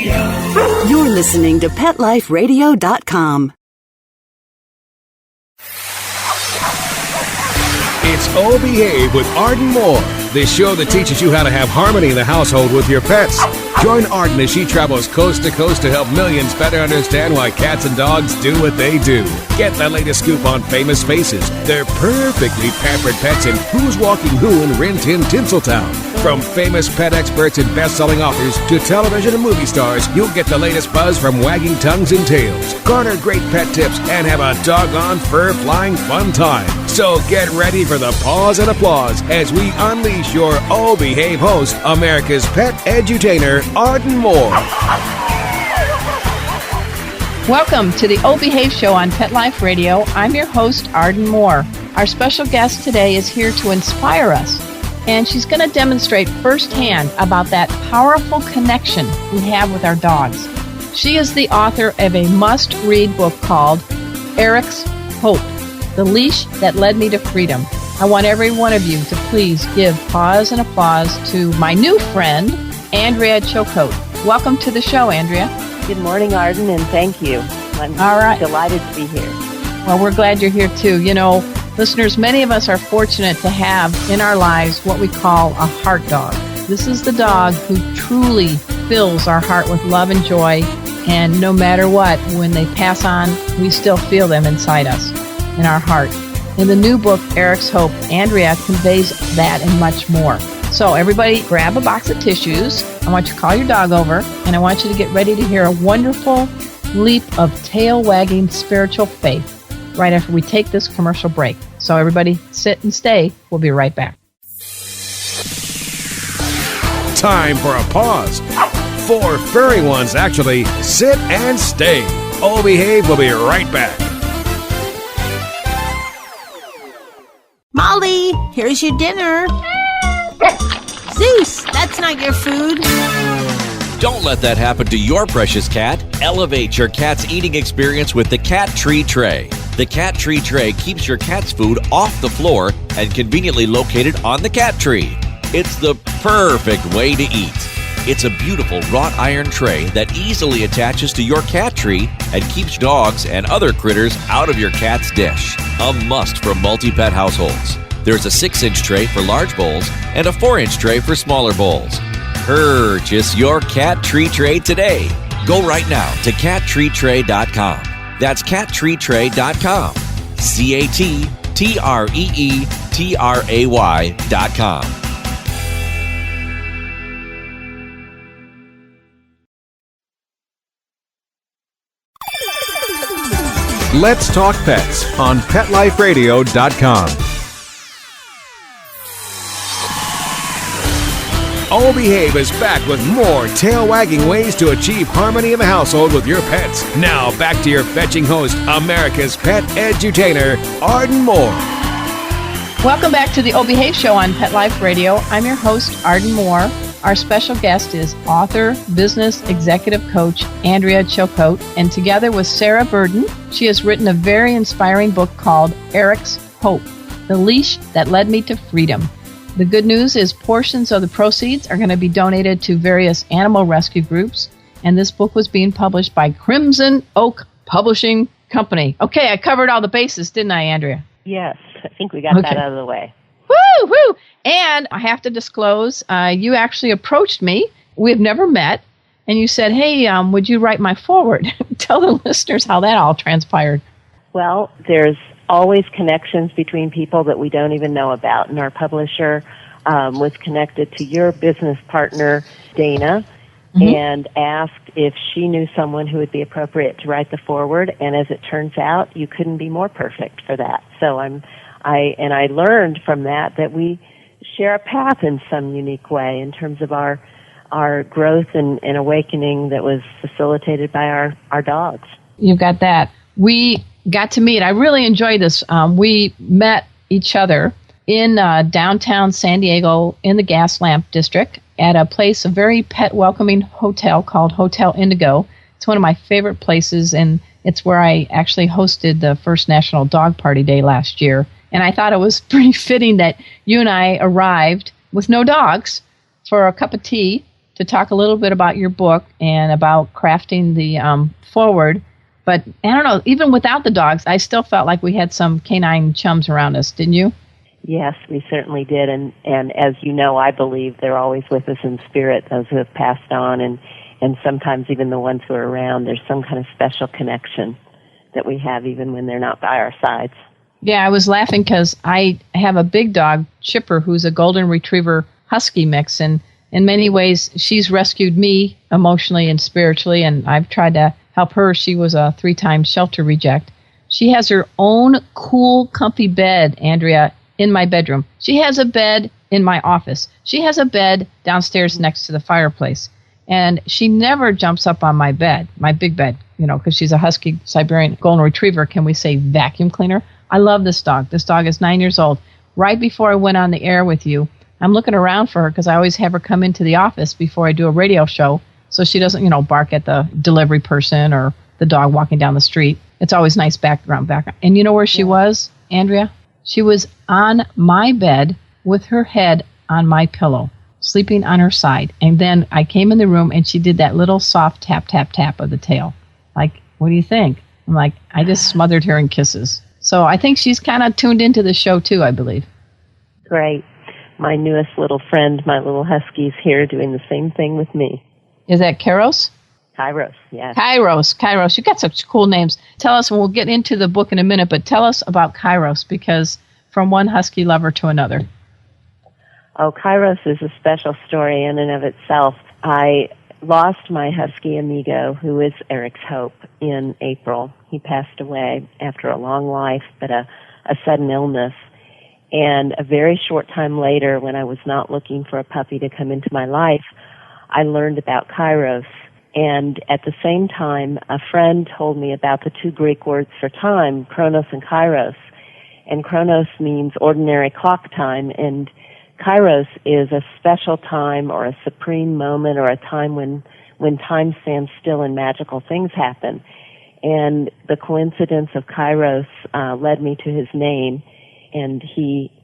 You're listening to PetLifeRadio.com. It's Oh Behave with Arden Moore, the show that teaches you how to have harmony in the household with your pets. Join Arden as she travels coast to coast to help millions better understand why cats and dogs do what they do. Get the latest scoop on famous faces, their perfectly pampered pets, and who's walking who in Rin Tin Tinseltown. From famous pet experts and best-selling authors to television and movie stars, you'll get the latest buzz from wagging tongues and tails. Garner great pet tips and have a doggone fur-flying fun time. So get ready for the pause and applause as we unleash your Oh Behave host, America's pet edutainer, Arden Moore. Welcome to the Oh Behave Show on Pet Life Radio. I'm your host, Arden Moore. Our special guest today is here to inspire us, and she's going to demonstrate firsthand about that powerful connection we have with our dogs. She is the author of a must-read book called Eric's Hope, The Leash That Led Me to Freedom. I want every one of you to please give pause and applause to my new friend, Andrea Chilcote. Welcome to the show, Andrea. Good morning, Arden, and thank you. I'm delighted to be here. Well, we're glad you're here, too. You know, listeners, many of us are fortunate to have in our lives what we call a heart dog. This is the dog who truly fills our heart with love and joy, and no matter what, when they pass on, we still feel them inside us, in our heart. In the new book, Eric's Hope, Andrea conveys that and much more. So everybody grab a box of tissues. I want you to call your dog over, and I want you to get ready to hear a wonderful leap of tail-wagging spiritual faith right after we take this commercial break. So everybody sit and stay. We'll be right back. Time for a pause. For furry ones, actually, sit and stay. Oh Behave will be right back. Molly, here's your dinner. Zeus, that's not your food. Don't let that happen to your precious cat. Elevate your cat's eating experience with the Cat Tree Tray. The Cat Tree Tray keeps your cat's food off the floor and conveniently located on the cat tree. It's the perfect way to eat. It's a beautiful wrought iron tray that easily attaches to your cat tree and keeps dogs and other critters out of your cat's dish. A must for multi-pet households. There's a 6-inch tray for large bowls and a 4-inch tray for smaller bowls. Purchase your Cat Tree Tray today. Go right now to cattreetray.com. That's cattreetray.com. CATTREETRAY.com. Let's Talk Pets on PetLifeRadio.com. Oh Behave is back with more tail-wagging ways to achieve harmony in the household with your pets. Now, back to your fetching host, America's pet edutainer, Arden Moore. Welcome back to the Oh Behave Show on Pet Life Radio. I'm your host, Arden Moore. Our special guest is author, business executive coach, Andrea Chilcote, and together with Sarah Burden, she has written a very inspiring book called Eric's Hope, The Leash That Led Me to Freedom. The good news is portions of the proceeds are going to be donated to various animal rescue groups, and this book was being published by Crimson Oak Publishing Company. Okay, I covered all the bases, didn't I, Andrea? Yes, I think we got that out of the way. Woo, woo! And I have to disclose, you actually approached me. We've never met, and you said, hey, would you write my foreword? Tell the listeners how that all transpired. Well, there's always connections between people that we don't even know about. And our publisher was connected to your business partner, Dana, and asked if she knew someone who would be appropriate to write the foreword. And as it turns out, you couldn't be more perfect for that. So I learned from that we share a path in some unique way in terms of our growth and awakening that was facilitated by our dogs. You've got that. We got to meet. I really enjoyed this. We met each other in downtown San Diego in the Gas Lamp District at a place, a very pet-welcoming hotel called Hotel Indigo. It's one of my favorite places, and it's where I actually hosted the first National Dog Party Day last year. And I thought it was pretty fitting that you and I arrived with no dogs for a cup of tea to talk a little bit about your book and about crafting the forward. But I don't know, even without the dogs, I still felt like we had some canine chums around us, didn't you? Yes, we certainly did. And as you know, I believe they're always with us in spirit, those who have passed on, and sometimes even the ones who are around. There's some kind of special connection that we have even when they're not by our sides. Yeah, I was laughing because I have a big dog, Chipper, who's a golden retriever husky mix, and in many ways she's rescued me emotionally and spiritually, and I've tried to help her. She was a 3-time shelter reject. She has her own cool, comfy bed, Andrea, in my bedroom. She has a bed in my office. She has a bed downstairs next to the fireplace, and she never jumps up on my bed, my big bed, because she's a husky Siberian golden retriever. Can we say vacuum cleaner? I love this dog. This dog is 9 years old. Right before I went on the air with you, I'm looking around for her because I always have her come into the office before I do a radio show so she doesn't, bark at the delivery person or the dog walking down the street. It's always nice background. And you know where she was, Andrea? She was on my bed with her head on my pillow, sleeping on her side. And then I came in the room and she did that little soft tap, tap, tap of the tail. Like, what do you think? I'm like, I just smothered her in kisses. So I think she's kind of tuned into the show too, I believe. Great. My newest little friend, my little husky's here doing the same thing with me. Is that Kairos? Kairos, yes. Kairos. You got such cool names. Tell us, and we'll get into the book in a minute, but tell us about Kairos, because from one husky lover to another. Oh, Kairos is a special story in and of itself. I lost my husky amigo, who is Eric's hope, in April. He passed away after a long life, but a sudden illness. And a very short time later, when I was not looking for a puppy to come into my life, I learned about Kairos. And at the same time, a friend told me about the 2 Greek words for time, Chronos and Kairos. And Chronos means ordinary clock time, and Kairos is a special time or a supreme moment or a time when time stands still and magical things happen. And the coincidence of Kairos led me to his name, and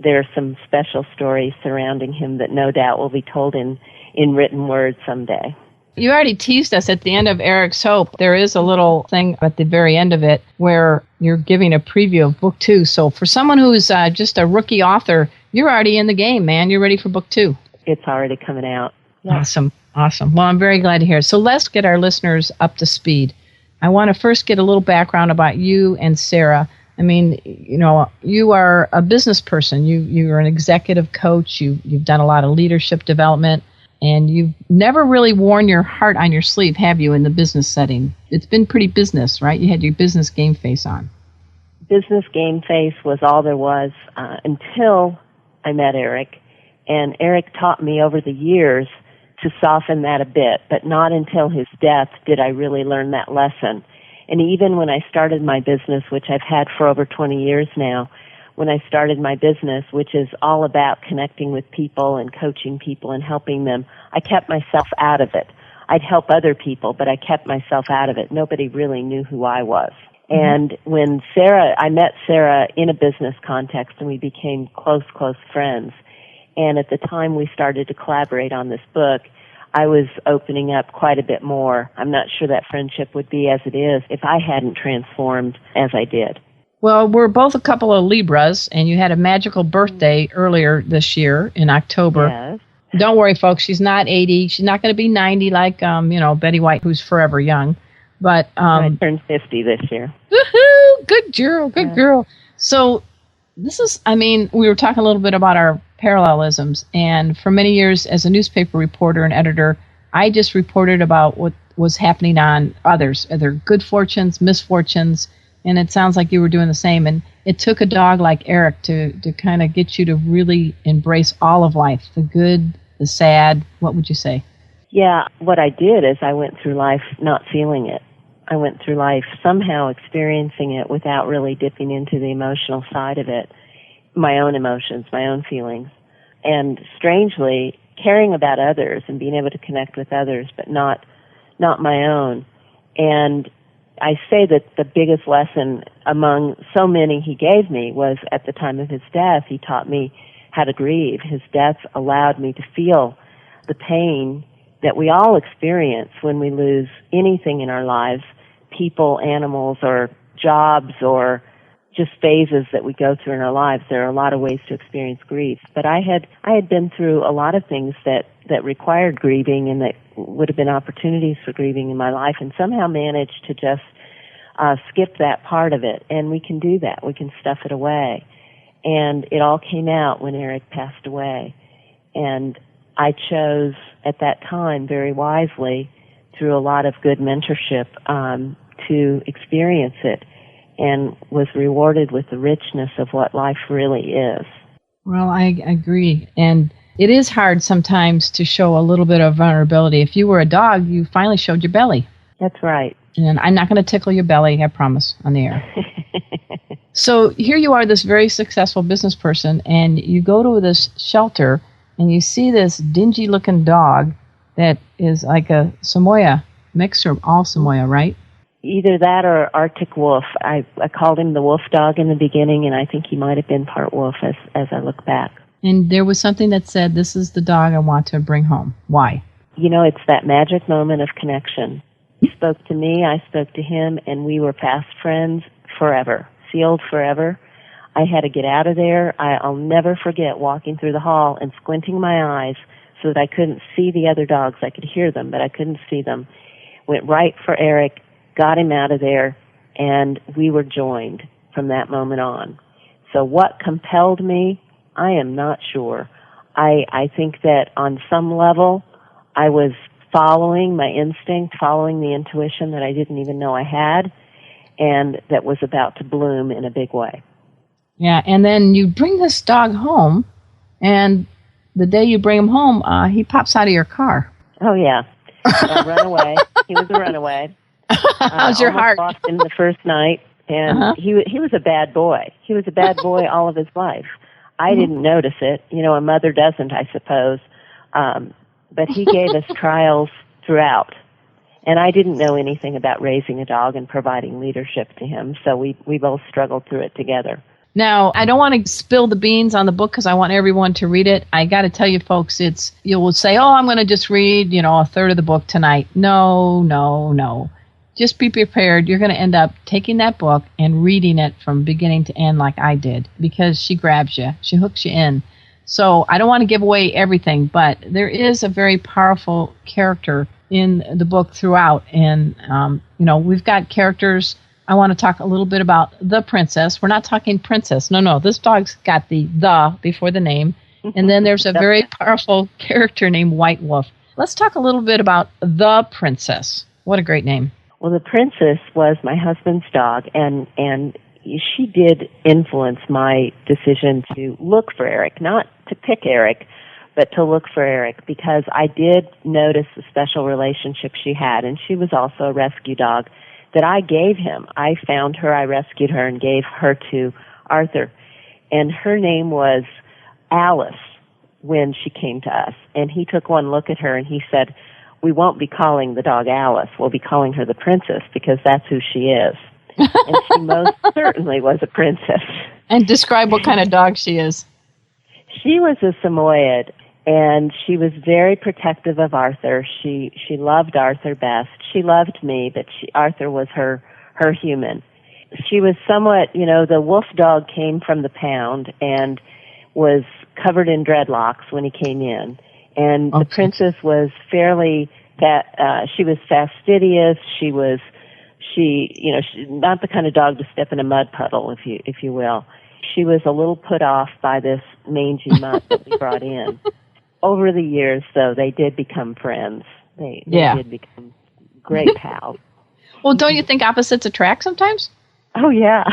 there are some special stories surrounding him that no doubt will be told in written word someday. You already teased us at the end of Eric's Hope. There is a little thing at the very end of it where you're giving a preview of book 2. So for someone who's just a rookie author, you're already in the game, man. You're ready for book 2. It's already coming out. Yeah. Awesome. Well, I'm very glad to hear it. So let's get our listeners up to speed. I want to first get a little background about you and Sarah. I mean, you are a business person. You're an executive coach. You've done a lot of leadership development. And you've never really worn your heart on your sleeve, have you, in the business setting? It's been pretty business, right? You had your business game face on. Business game face was all there was until I met Eric. And Eric taught me over the years to soften that a bit, but not until his death did I really learn that lesson. And even when I started my business, which I've had for over 20 years now, when I started my business, which is all about connecting with people and coaching people and helping them, I kept myself out of it. I'd help other people, but I kept myself out of it. Nobody really knew who I was. Mm-hmm. And when I met Sarah in a business context, and we became close friends. And at the time we started to collaborate on this book, I was opening up quite a bit more. I'm not sure that friendship would be as it is if I hadn't transformed as I did. Well, we're both a couple of Libras, and you had a magical birthday earlier this year in October. Yes. Don't worry, folks. She's not 80. She's not going to be 90 like, Betty White, who's forever young. But I turned 50 this year. Woohoo! Good girl. So this is, we were talking a little bit about our parallelisms. And for many years as a newspaper reporter and editor, I just reported about what was happening on others, either good fortunes, misfortunes. And it sounds like you were doing the same. And it took a dog like Eric to kind of get you to really embrace all of life, the good, the sad. What would you say? Yeah, what I did is I went through life not feeling it. I went through life somehow experiencing it without really dipping into the emotional side of it, my own emotions, my own feelings. And strangely, caring about others and being able to connect with others, but not my own. And I say that the biggest lesson among so many he gave me was at the time of his death, he taught me how to grieve. His death allowed me to feel the pain that we all experience when we lose anything in our lives, people, animals, or jobs, or just phases that we go through in our lives. There are a lot of ways to experience grief. But I had been through a lot of things that required grieving and that would have been opportunities for grieving in my life, and somehow managed to just skip that part of it. And we can do that. We can stuff it away. And it all came out when Eric passed away. And I chose at that time very wisely, through a lot of good mentorship, to experience it, and was rewarded with the richness of what life really is. Well, I agree. And it is hard sometimes to show a little bit of vulnerability. If you were a dog, you finally showed your belly. That's right. And I'm not going to tickle your belly, I promise, on the air. So here you are, this very successful business person, and you go to this shelter, and you see this dingy-looking dog that is like a Samoyed mix, or all Samoyed, right? Either that or Arctic wolf. I called him the wolf dog in the beginning, and I think he might have been part wolf as I look back. And there was something that said, this is the dog I want to bring home. Why? You know, it's that magic moment of connection. He spoke to me, I spoke to him, and we were fast friends forever, sealed forever. I had to get out of there. I'll never forget walking through the hall and squinting my eyes so that I couldn't see the other dogs. I could hear them, but I couldn't see them. Went right for Eric, got him out of there, and we were joined from that moment on. So what compelled me, I am not sure. I think that on some level, I was following my instinct, following the intuition that I didn't even know I had, and that was about to bloom in a big way. Yeah, and then you bring this dog home, and the day you bring him home, he pops out of your car. Oh, yeah. Runaway. He was a runaway. How's your heart? Lost him the first night, and he was a bad boy. He was a bad boy all of his life. I didn't notice it. You know, a mother doesn't, I suppose. But he gave us trials throughout. And I didn't know anything about raising a dog and providing leadership to him, so we both struggled through it together. Now, I don't want to spill the beans on the book because I want everyone to read it. I got to tell you, folks, you will say, oh, I'm going to just read, a third of the book tonight. No. Just be prepared. You're going to end up taking that book and reading it from beginning to end like I did, because she grabs you. She hooks you in. So I don't want to give away everything, but there is a very powerful character in the book throughout. And, we've got characters. I want to talk a little bit about the princess. We're not talking princess. No. This dog's got the before the name. And then there's a very powerful character named White Wolf. Let's talk a little bit about the princess. What a great name. Well, the princess was my husband's dog, and she did influence my decision to look for Eric, not to pick Eric, but to look for Eric, because I did notice the special relationship she had, and she was also a rescue dog that I gave him. I found her, I rescued her, and gave her to Arthur. And her name was Alice when she came to us. And he took one look at her and he said, we won't be calling the dog Alice. We'll be calling her the princess, because that's who she is. And she most certainly was a princess. And describe what kind of dog she is. She was a Samoyed, and she was very protective of Arthur. She loved Arthur best. She loved me, but Arthur was her human. She was somewhat, the wolf dog came from the pound and was covered in dreadlocks when he came in. And the princess was fairly, she was fastidious. She not the kind of dog to step in a mud puddle, if you will. She was a little put off by this mangy mutt that we brought in. Over the years, though, they did become friends. They did become great pals. Well, don't you think opposites attract sometimes? Oh, yeah.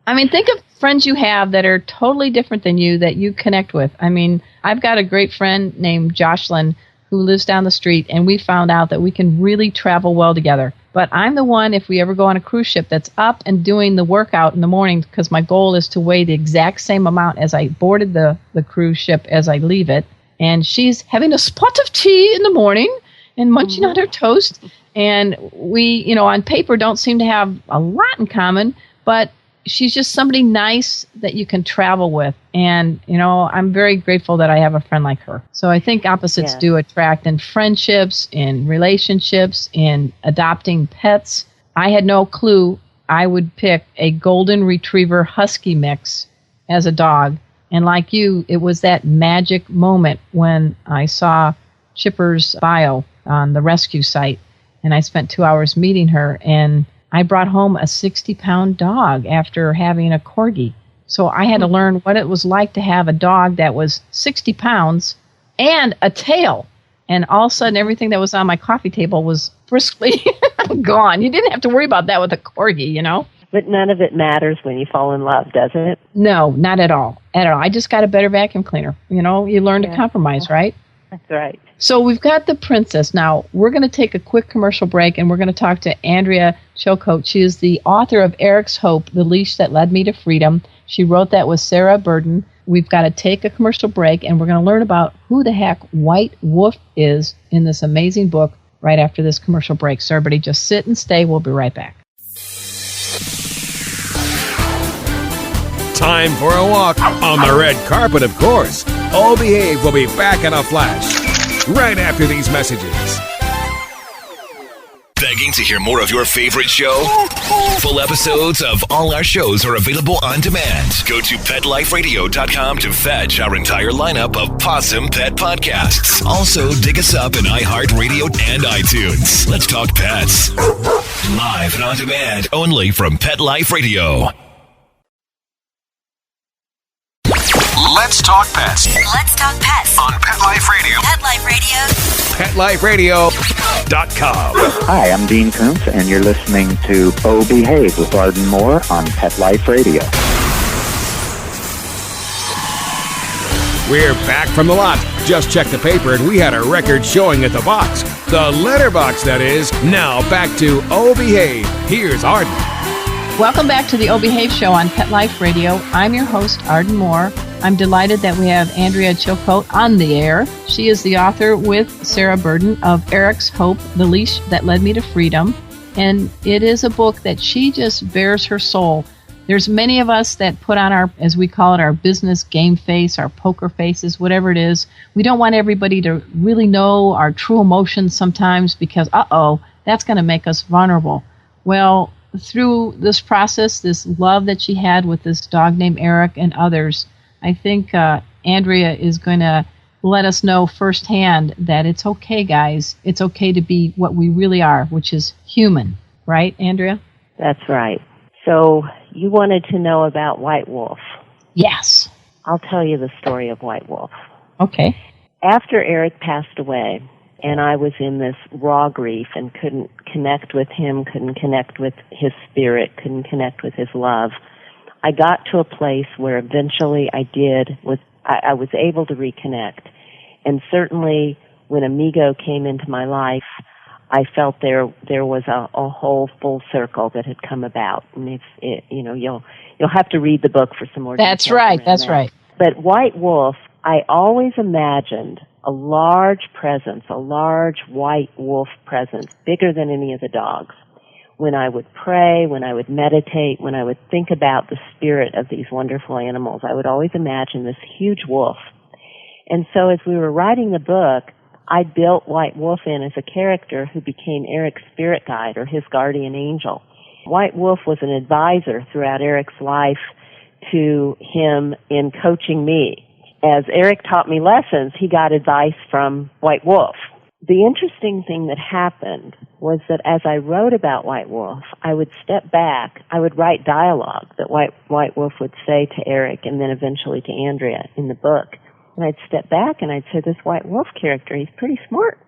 I mean, think of friends you have that are totally different than you that you connect with. I mean, I've got a great friend named Jocelyn who lives down the street, and we found out that we can really travel well together. But I'm the one, if we ever go on a cruise ship, that's up and doing the workout in the morning, because my goal is to weigh the exact same amount as I boarded the cruise ship as I leave it. And she's having a spot of tea in the morning and munching on her toast. And we, on paper don't seem to have a lot in common, but she's just somebody nice that you can travel with. And, I'm very grateful that I have a friend like her. So I think opposites do attract in friendships, in relationships, in adopting pets. I had no clue I would pick a golden retriever husky mix as a dog. And like you, it was that magic moment when I saw Chipper's bio on the rescue site, and I spent 2 hours meeting her, and I brought home a 60-pound dog after having a corgi. So I had to learn what it was like to have a dog that was 60 pounds and a tail. And all of a sudden, everything that was on my coffee table was briskly gone. You didn't have to worry about that with a corgi, But none of it matters when you fall in love, does it? No, not at all. At all. I just got a better vacuum cleaner. You learn to compromise, right? That's right. So we've got the princess. Now, we're going to take a quick commercial break, and we're going to talk to Andrea Chilcote. She is the author of Eric's Hope, The Leash That Led Me to Freedom. She wrote that with Sarah Burden. We've got to take a commercial break, and we're going to learn about who the heck White Wolf is in this amazing book right after this commercial break. So everybody just sit and stay. We'll be right back. Time for a walk on the red carpet, of course. All Behave will be back in a flash right after these messages. Begging to hear more of your favorite show? Full episodes of all our shows are available on demand. Go to PetLifeRadio.com to fetch our entire lineup of Possum Pet podcasts. Also, dig us up in iHeartRadio and iTunes. Let's talk pets. Live and on demand, only from Pet Life Radio. Let's talk pets. Let's talk pets On Pet Life Radio. Pet Life Radio. PetLifeRadio.com. Hi, I'm Dean Koontz, and you're listening to Oh Behave with Arden Moore on Pet Life Radio. We're back from the lot. Just checked the paper, and we had a record showing at the box. The letterbox, that is. Now back to Oh Behave. Here's Arden. Welcome back to the O Behave Show on Pet Life Radio. I'm your host, Arden Moore. I'm delighted that we have Andrea Chilcote on the air. She is the author with Sarah Burden of Eric's Hope, The Leash That Led Me to Freedom. And it is a book that she just bears her soul. There's many of us that put on our, as we call it, our business game face, our poker faces, whatever it is. We don't want everybody to really know our true emotions sometimes because, that's going to make us vulnerable. Well, through this process, this love that she had with this dog named Eric and others, I think Andrea is going to let us know firsthand that it's okay, guys. It's okay to be what we really are, which is human. Right, Andrea? That's right. So you wanted to know about White Wolf. Yes. I'll tell you the story of White Wolf. Okay. After Eric passed away, and I was in this raw grief and couldn't connect with him, couldn't connect with his spirit, couldn't connect with his love, I got to a place where eventually I was able to reconnect. And certainly when Amigo came into my life, I felt there was a whole full circle that had come about. And you'll have to read the book for some more details. That's right. But White Wolf, I always imagined a large presence, a large white wolf presence, bigger than any of the dogs. When I would pray, when I would meditate, when I would think about the spirit of these wonderful animals, I would always imagine this huge wolf. And so as we were writing the book, I built White Wolf in as a character who became Eric's spirit guide or his guardian angel. White Wolf was an advisor throughout Eric's life to him in coaching me. As Eric taught me lessons, he got advice from White Wolf. The interesting thing that happened was that as I wrote about White Wolf, I would step back, I would write dialogue that White Wolf would say to Eric and then eventually to Andrea in the book. And I'd step back and I'd say, this White Wolf character, he's pretty smart.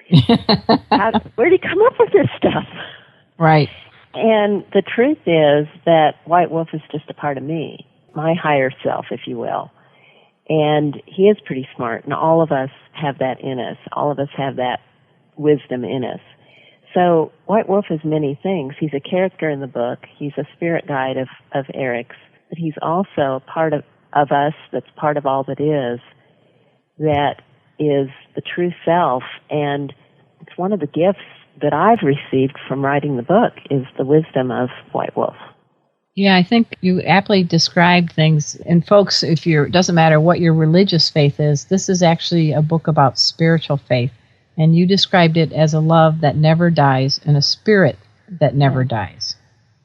Where'd he come up with this stuff? Right. And the truth is that White Wolf is just a part of me, my higher self, if you will. And he is pretty smart, and all of us have that in us. All of us have that wisdom in us. So White Wolf is many things. He's a character in the book. He's a spirit guide of Eric's, but he's also a part of us that's part of all that is the true self. And it's one of the gifts that I've received from writing the book is the wisdom of White Wolf. Yeah, I think you aptly described things. And folks, it doesn't matter what your religious faith is, this is actually a book about spiritual faith. And you described it as a love that never dies and a spirit that never dies.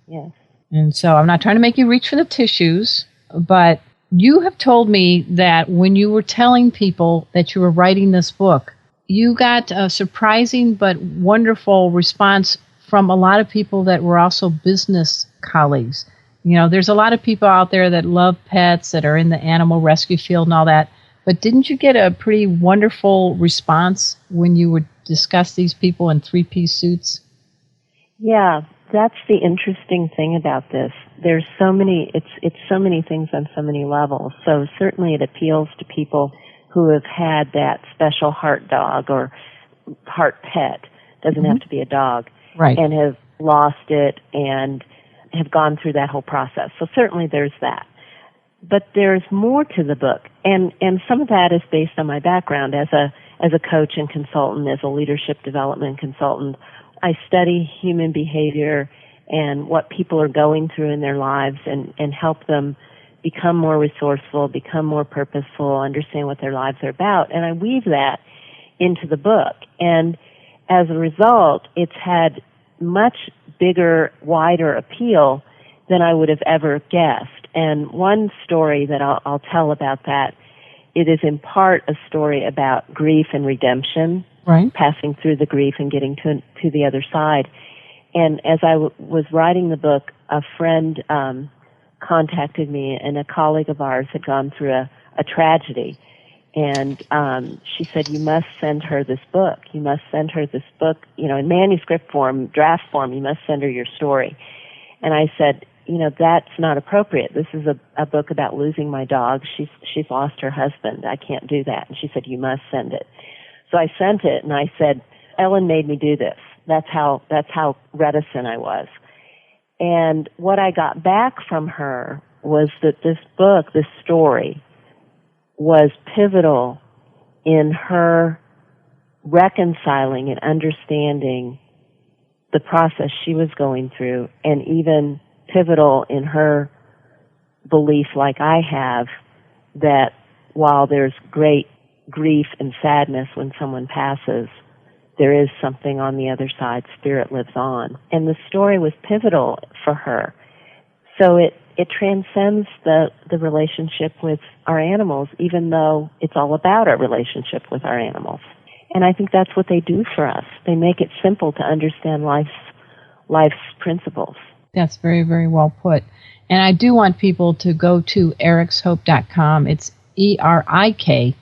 Yes. And so I'm not trying to make you reach for the tissues, but you have told me that when you were telling people that you were writing this book, you got a surprising but wonderful response from a lot of people that were also business colleagues. You know, there's a lot of people out there that love pets, that are in the animal rescue field and all that. But didn't you get a pretty wonderful response when you would discuss these people in three-piece suits? Yeah, that's the interesting thing about this. There's so many, it's so many things on so many levels. So certainly it appeals to people who have had that special heart dog or heart pet. Doesn't have to be a dog. Right. And have lost it and have gone through that whole process. So certainly there's that. But there's more to the book, and some of that is based on my background as a coach and consultant, as a leadership development consultant. I study human behavior and what people are going through in their lives and help them become more resourceful, become more purposeful, understand what their lives are about. And I weave that into the book. And as a result, it's had much bigger, wider appeal than I would have ever guessed. And one story that I'll tell about that, it is in part a story about grief and redemption, right? Passing through the grief and getting to the other side. And as I was writing the book, a friend contacted me, and a colleague of ours had gone through a tragedy. And she said, you must send her this book. You must send her this book, you know, in manuscript form, draft form. You must send her your story. And I said, you know, that's not appropriate. This is a book about losing my dog. She's lost her husband. I can't do that. And she said, you must send it. So I sent it, and I said, Ellen made me do this. That's how reticent I was. And what I got back from her was that this book, this story, was pivotal in her reconciling and understanding the process she was going through, and even pivotal in her belief, like I have, that while there's great grief and sadness when someone passes, there is something on the other side. Spirit lives on. And the story was pivotal for her. So it transcends the relationship with our animals, even though it's all about our relationship with our animals. And I think that's what they do for us. They make it simple to understand life's principles. That's very, very well put. And I do want people to go to erikshope.com. It's ERIKSHOPE.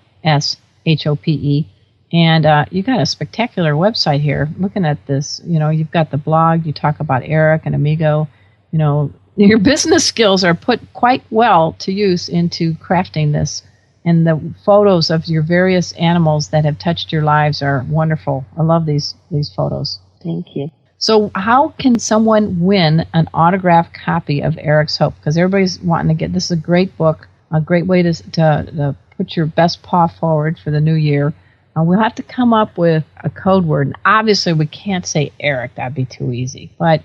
And you got a spectacular website here. Looking at this, you know, you've got the blog. You talk about Eric and Amigo. You know, your business skills are put quite well to use into crafting this. And the photos of your various animals that have touched your lives are wonderful. I love these photos. Thank you. So how can someone win an autographed copy of Eric's Hope? Because everybody's wanting to get, this is a great book, a great way to put your best paw forward for the new year. We'll have to come up with a code word. And obviously, we can't say Eric. That'd be too easy. But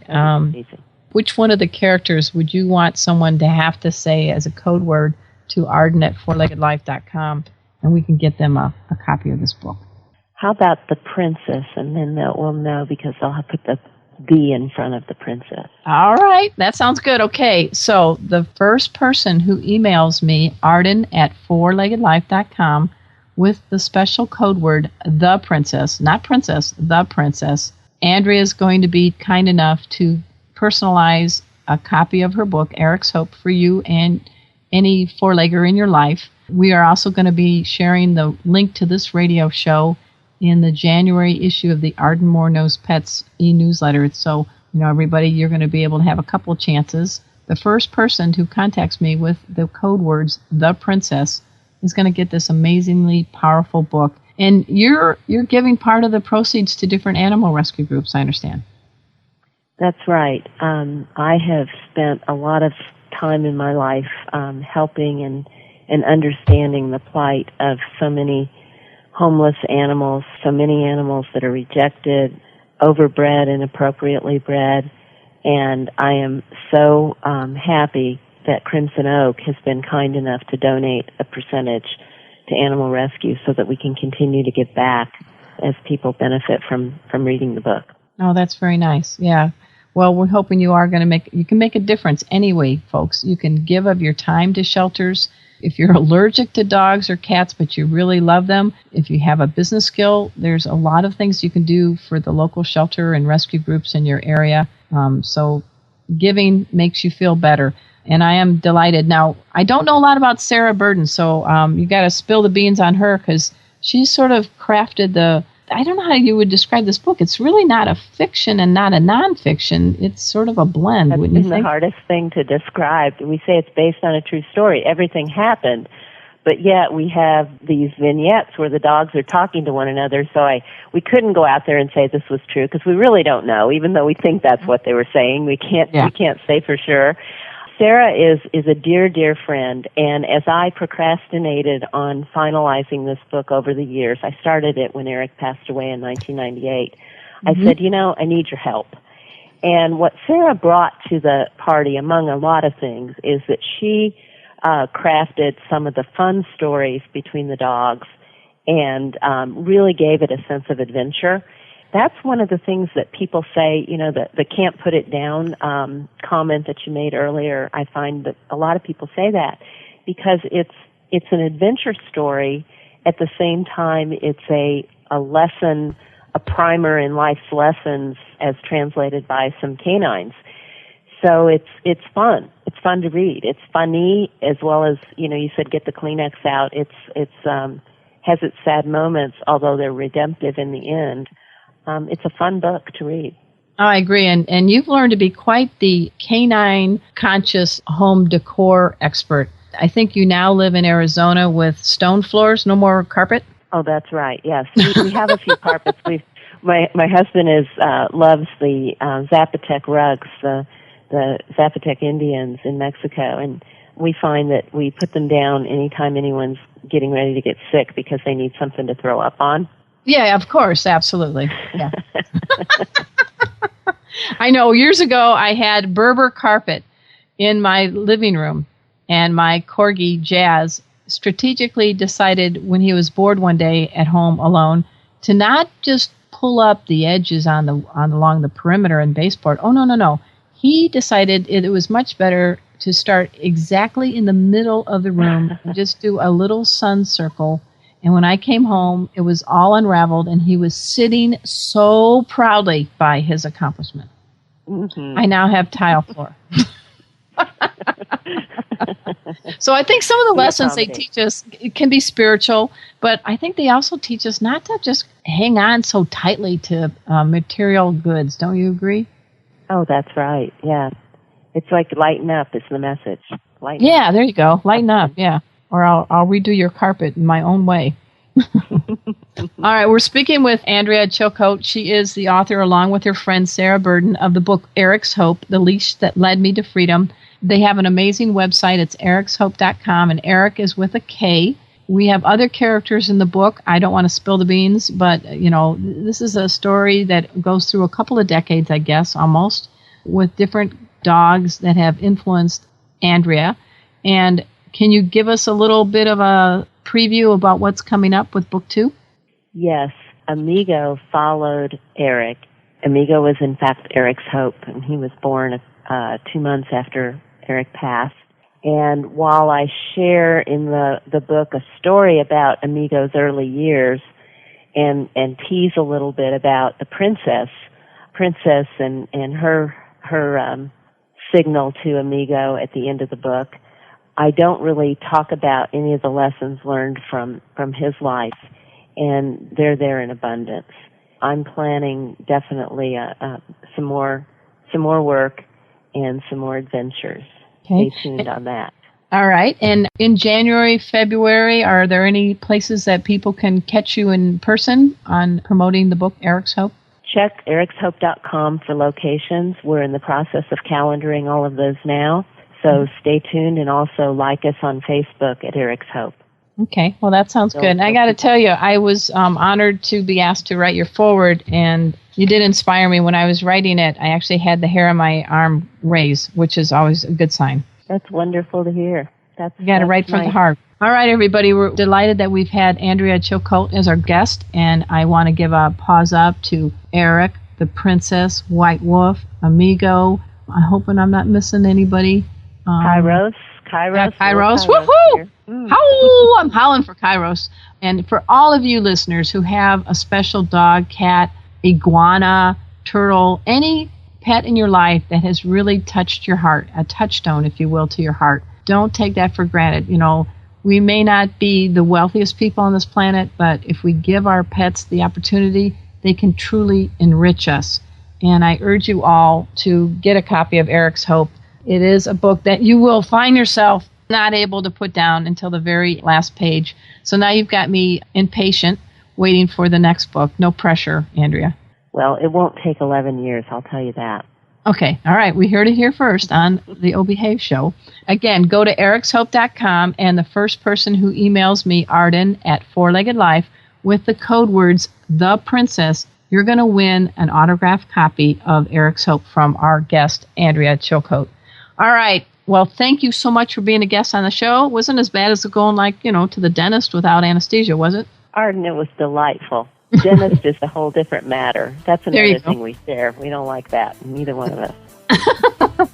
which one of the characters would you want someone to have to say as a code word to Arden at fourleggedlife.com, and we can get them a copy of this book? How about the princess? And then we'll know, because I'll have put the B in front of the princess. All right. That sounds good. Okay. So the first person who emails me, Arden at fourleggedlife.com, with the special code word, the princess, not princess, the princess, Andrea is going to be kind enough to personalize a copy of her book, Eric's Hope, for you and any four-legger in your life. We are also going to be sharing the link to this radio show in the January issue of the Arden Moore Knows Pets e-newsletter. So, you know, everybody, you're going to be able to have a couple of chances. The first person who contacts me with the code words, the princess, is going to get this amazingly powerful book. And you're giving part of the proceeds to different animal rescue groups, I understand. That's right. I have spent a lot of time in my life helping and understanding the plight of so many homeless animals, so many animals that are rejected, overbred, inappropriately bred, And I am so happy that Crimson Oak has been kind enough to donate a percentage to Animal Rescue so that we can continue to give back as people benefit from reading the book. Oh, that's very nice. Yeah. Well, we're hoping you can make a difference anyway, folks. You can give of your time to shelters. If you're allergic to dogs or cats, but you really love them, if you have a business skill, there's a lot of things you can do for the local shelter and rescue groups in your area. So giving makes you feel better. And I am delighted. Now, I don't know a lot about Sarah Burden, so you got to spill the beans on her because she sort of crafted I don't know how you would describe this book. It's really not a fiction and not a nonfiction. It's sort of a blend, wouldn't you think? That's the hardest thing to describe. We say it's based on a true story. Everything happened, but yet we have these vignettes where the dogs are talking to one another. So we couldn't go out there and say this was true because we really don't know. Even though we think that's what they were saying, we can't say for sure. Sarah is a dear, dear friend, and as I procrastinated on finalizing this book over the years, I started it when Eric passed away in 1998. I said, I need your help. And what Sarah brought to the party, among a lot of things, is that she crafted some of the fun stories between the dogs and really gave it a sense of adventure. That's one of the things that people say, the can't put it down comment that you made earlier. I find that a lot of people say that because it's an adventure story. At the same time, it's a lesson, a primer in life's lessons as translated by some canines. So it's fun. It's fun to read. It's funny as well as, you said get the Kleenex out. It's has its sad moments, although they're redemptive in the end. It's a fun book to read. I agree. And you've learned to be quite the canine conscious home decor expert. I think you now live in Arizona with stone floors, no more carpet? Oh, that's right. Yes. We have a few carpets. My husband loves the Zapotec rugs, the Zapotec Indians in Mexico, and we find that we put them down anytime anyone's getting ready to get sick because they need something to throw up on. Yeah, of course, absolutely. Yeah. I know, years ago I had Berber carpet in my living room, and my corgi, Jazz, strategically decided when he was bored one day at home alone to not just pull up the edges along the perimeter and baseboard. Oh, no. He decided it was much better to start exactly in the middle of the room and just do a little sun circle. And when I came home, it was all unraveled, and he was sitting so proudly by his accomplishment. I now have tile floor. So I think some of the lessons they teach us can be spiritual, but I think they also teach us not to just hang on so tightly to material goods. Don't you agree? Oh, that's right. Yeah. It's like lighten up is the message. Lighten up. There you go. Lighten up, yeah. Or I'll redo your carpet in my own way. All right, we're speaking with Andrea Chilcote. She is the author, along with her friend Sarah Burden, of the book Eric's Hope, The Leash That Led Me to Freedom. They have an amazing website. It's ericshope.com, and Eric is with a K. We have other characters in the book. I don't want to spill the beans, but, this is a story that goes through a couple of decades, I guess, almost, with different dogs that have influenced Andrea. And can you give us a little bit of a preview about what's coming up with Book 2? Yes. Amigo followed Eric. Amigo was, in fact, Eric's hope, and he was born 2 months after Eric passed. And while I share in the book a story about Amigo's early years and tease a little bit about the princess and her signal to Amigo at the end of the book, I don't really talk about any of the lessons learned from his life, and they're there in abundance. I'm planning definitely some more work and some more adventures. Okay. Stay tuned on that. All right. And in January, February, are there any places that people can catch you in person on promoting the book Eric's Hope? Check ericshope.com for locations. We're in the process of calendaring all of those now. So stay tuned, and also like us on Facebook at Eric's Hope. Okay, well, that sounds good. And I got to tell you, I was honored to be asked to write your foreword, and You did inspire me. When I was writing it, I actually had the hair on my arm raise, which is always a good sign. That's wonderful to hear. You got to write from the heart. All right, everybody. We're delighted that we've had Andrea Chilcote as our guest, and I want to give a pause up to Eric, the Princess, White Wolf, Amigo. I'm hoping I'm not missing anybody. Kairos. Yeah, Kairos. Woohoo! Howl! I'm howling for Kairos. And for all of you listeners who have a special dog, cat, iguana, turtle, any pet in your life that has really touched your heart, a touchstone, if you will, to your heart, don't take that for granted. We may not be the wealthiest people on this planet, but if we give our pets the opportunity, they can truly enrich us. And I urge you all to get a copy of Eric's Hope. It is a book that you will find yourself not able to put down until the very last page. So now you've got me impatient, waiting for the next book. No pressure, Andrea. Well, it won't take 11 years, I'll tell you that. Okay, all right. We heard it here first on the O Behave Show. Again, go to ericshope.com, and the first person who emails me, Arden, at 4-Legged Life, with the code words, The Princess, you're going to win an autographed copy of Eric's Hope from our guest, Andrea Chilcote. All right. Well, thank you so much for being a guest on the show. It wasn't as bad as going, to the dentist without anesthesia, was it? Arden, it was delightful. Dentist is a whole different matter. That's another thing we share. We don't like that, neither one of us.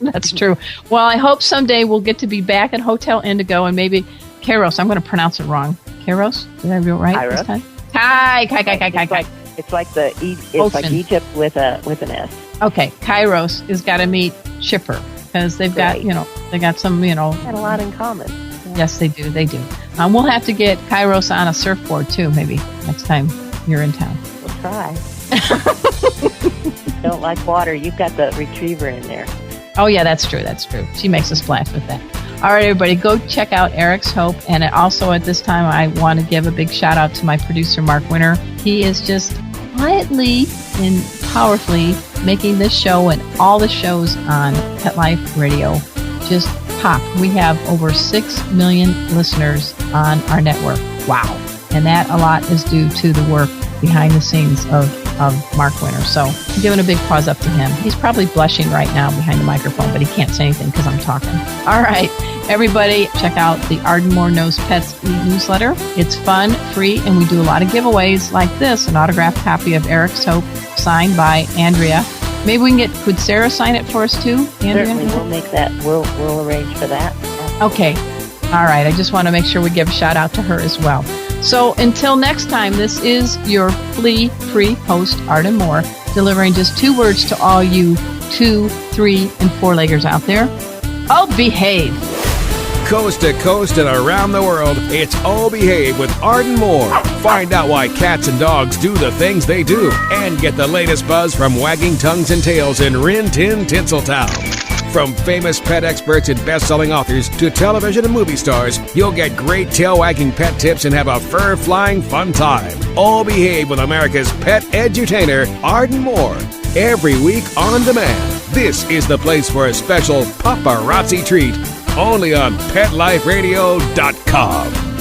That's true. Well, I hope someday we'll get to be back at Hotel Indigo and maybe Kairos. I'm going to pronounce it wrong. Kairos? Did I read it right this time? Kai. It's like Egypt with an S. Okay, Kairos has got to meet Chipper because they've got, they got some, Got a lot in common. Yeah. Yes, they do. We'll have to get Kairos on a surfboard too, maybe next time you're in town. We'll try. Don't like water. You've got the retriever in there. Oh, yeah, that's true. She makes a splash with that. All right, everybody, go check out Eric's Hope. And also at this time, I want to give a big shout out to my producer, Mark Winter. He is just quietly and powerfully making this show and all the shows on Pet Life Radio just pop. We have over 6 million listeners on our network. Wow. And that a lot is due to the work behind the scenes of Mark Winter. So I'm giving a big pause up to him. He's probably blushing right now behind the microphone, but he can't say anything because I'm talking. All right, everybody, check out the Ardmore Knows Pets e-newsletter. It's fun, free, and we do a lot of giveaways like this, an autographed copy of Eric's Hope signed by Andrea. Maybe we can could Sarah sign it for us too, Andrea? Certainly, we'll make that. We'll arrange for that. Okay. All right, I just want to make sure we give a shout out to her as well. So until next time, this is your flea-free host, Arden Moore, delivering just 2 words to all you 2, 3, and 4-leggers out there. Oh, behave. Coast to coast and around the world, it's Oh Behave with Arden Moore. Find out why cats and dogs do the things they do and get the latest buzz from wagging tongues and tails in Rin Tin Tinseltown. From famous pet experts and best-selling authors to television and movie stars, you'll get great tail-wagging pet tips and have a fur-flying fun time. All Behave with America's pet edutainer, Arden Moore. Every week on demand. This is the place for a special paparazzi treat. Only on PetLifeRadio.com.